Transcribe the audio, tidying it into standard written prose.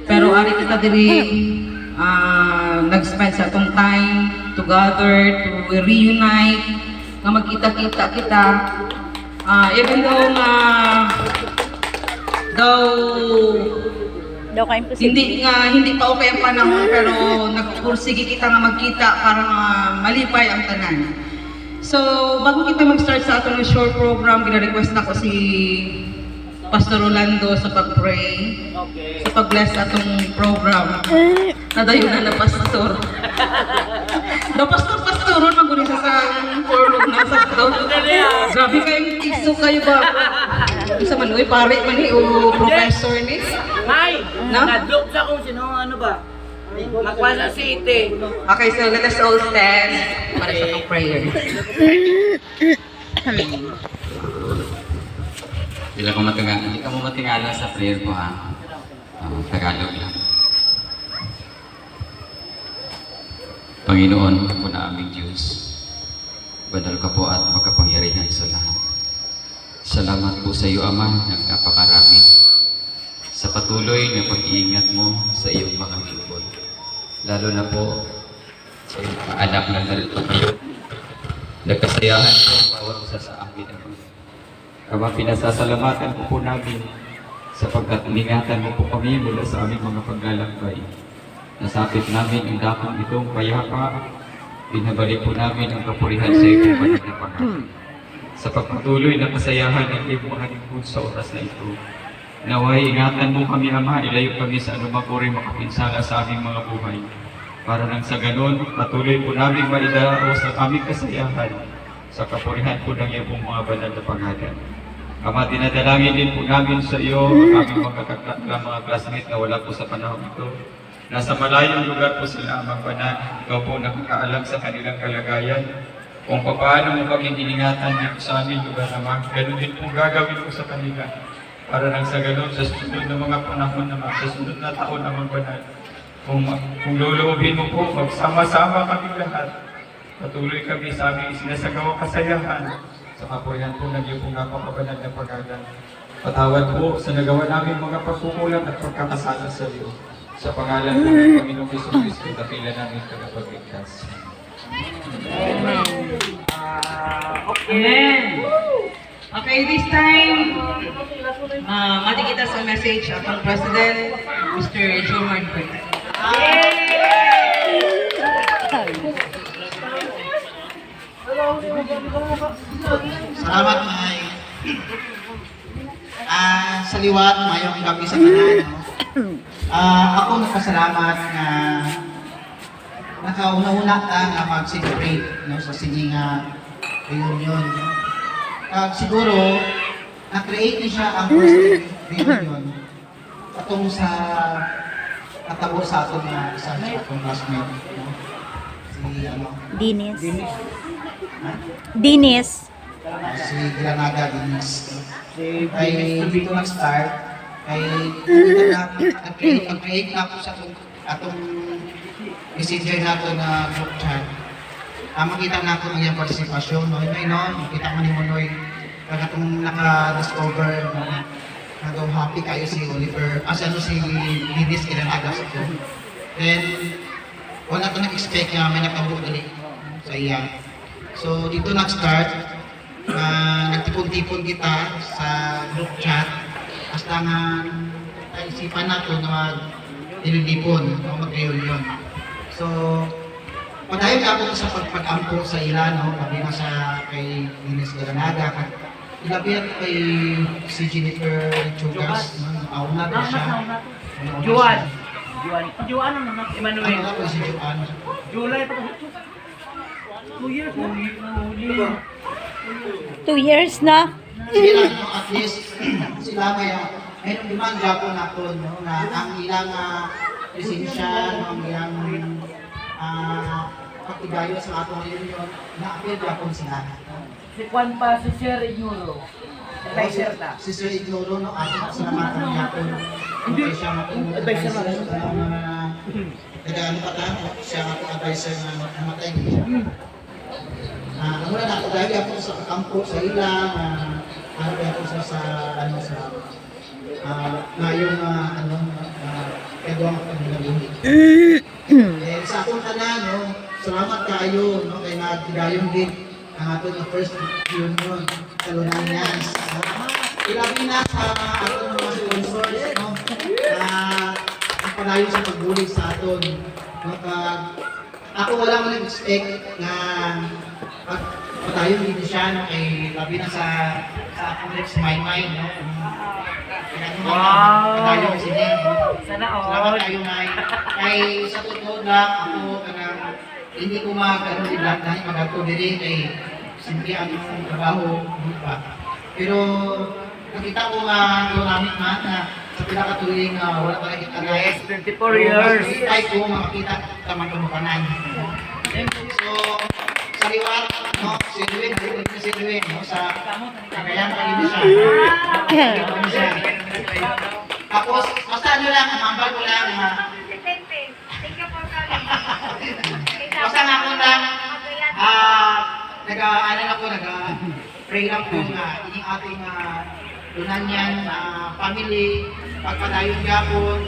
Pero ari kita diri nag-spend sa atong time together to reunite, nga magkita-kita kita. Even though Daw ka imposible. hindi pa okay ang panahon, pero nagpursige kita nga magkita para malipay ang tanan. So, bago kita mag-start sa atong short program, gina-request na ko si Pastor Rolando sa pag-pray, sa pag-bless atong program. Nadayo na na pastor. Na pastor, magunin sa forlog na sa to. Grabe kayong iso kayo ba? Isa man, uy, pare man ni, o professor ni. May! No? Nadlok sa kung sino, ano ba? Magpasa City. Okay, so let us all stand para sa atong prayer. Hindi ka mo matingala sa prayer ko, ha? Tagalog lang. Panginoon po na aming Diyos, banal ka po at makapangyarihan sa lahat. Salamat po sa iyo, Ama, ng napakarami sa patuloy na pag-iingat mo sa iyong mga lingkod. Lalo na po sa iyong mga anak na narito kayo. Nagkasayahan po ang bawat isa sa amin, Ama. Ama, pinasasalamatan ko po namin sapagkat iningatan mo po kami mula sa aming mga paglalakbay. Nasapit namin ang dakong itong payapa, binabalik po namin ang kapurihan sa iyong banal na pangalan. Sa pagpatuloy na kasayahan ng iyong mga lingkod sa oras na ito, naway ingatan mo kami, Ama, ilayo kami sa anumang uri makapinsala sa aming mga buhay. Para nang sa ganon, patuloy po namin maidaraos ang aming kasayahan sa kapurihan po ng iyong mga banal na pangalan. Ama, dinadalangin din po namin sa iyo ang aming mga classmates na wala po sa panahon ito. Nasa malayong lugar po sila, Amang Banal. Ikaw po nakakaalam sa kanilang kalagayan. Kung paano mo kami iningatan dito sa aming lugar, Ama, ganun din po gagawin ko sa kanila. Para nang sa ganun, sa sunod na mga panahon naman, sa sunod na taon, Amang Banal, kung loloobin mo po, magsama-sama kami lahat. Patuloy kami sa aming isinasagawang kasayahan sa kapurihan po ng iyong napakabanal na pag-agal. Patawad po sa nagawa namin mga pagkukulang at pagkakasala sa iyo. Sa pangalan po ng Panginoong Jesucristo, dakila namin tagapagligtas. Amen! Okay, this time, mati kita sa message atong President, Mr. Joe Martin. Salamat, May. Sa liwat, mayong gabi sa tanan. Ako nagpasalamat na nakauna-una ka nga mag-celebrate sa sige nga reunion. Siguro, na-create niya siya ang first reunion atong sa katabo sa atong isa sa atong classmate. Si Dinis. Dinis. si Granada Dinis. Ay dito nag-start, ay nag-create na ako sa atong messenger nato na group chat. Makita na ako ng iyang partisipasyon. Makita mo ni Monoy kag atong naka-discover na nagaw happy kayo si Oliver. Si Dinis Granada sa ko. Then, wala ko nag-expect na may nakabuk dali sa iya. So, dito nag-start. Nagtipon-tipon kita sa group chat. Hasta nga naisipan nato na mag-dilipon o mag-reunion. So, padayon ka ako sa pagpag-ampo sa ila, labi na sa kay Dinis Granada. Ilabi at kay si Jennifer Chugas. Auna ko siya. Juan naman, Emmanuel. Ano ko si Juan? July pa ito. 2 years na. 2 years na. Sila, at least, sila may demand gapon ako, na ang ilang presensya, ang ilang pagtigayo sa atong reunion, na-appeal gapon sila. Si Juan pa, si Sir Ignoro. Advisor ta. Si Sir Ignoro, ating salamatan niya po. Hindi siya matulog. Advisor Nag-ano pa ta, siya ang advisor na namatay niya. Muna na ako dahil ako sa kampo, sa ilang, ako sa na yung kagawang paglalim. Sa akong tanan, no, salamat kayo, no, kay nagtigayon din ang ato na first union sa Lunanyans. Ilabi na sa ato mga sponsors, no, na ang palayo sa pagbulig sa aton. No, ako wala mo nag-expect na patayon dito siya, no, kay labi na sa akong next my mind, no. Patayon siya, no. Sana Salamat all. kayo, Nay. Kay sa totoo lang, ako kanang hindi ko magkaroon ni Black dahil magagto diri kay simple ang isang trabaho, pa. Pero nakita ko nga namin man na sa pinakatuloy nga wala pa kita guys. 24 years. Ay ko makita tamang kumukanan. So, sa liwat, no, si Edwin, no, sa Cagayan pa rin siya. Ito mo siya. Tapos, basta ano lang, mambal ko lang, basta nga ako lang, nag-pray lang po nga, ining ating Lunanyan, family, pagpadayon gapon,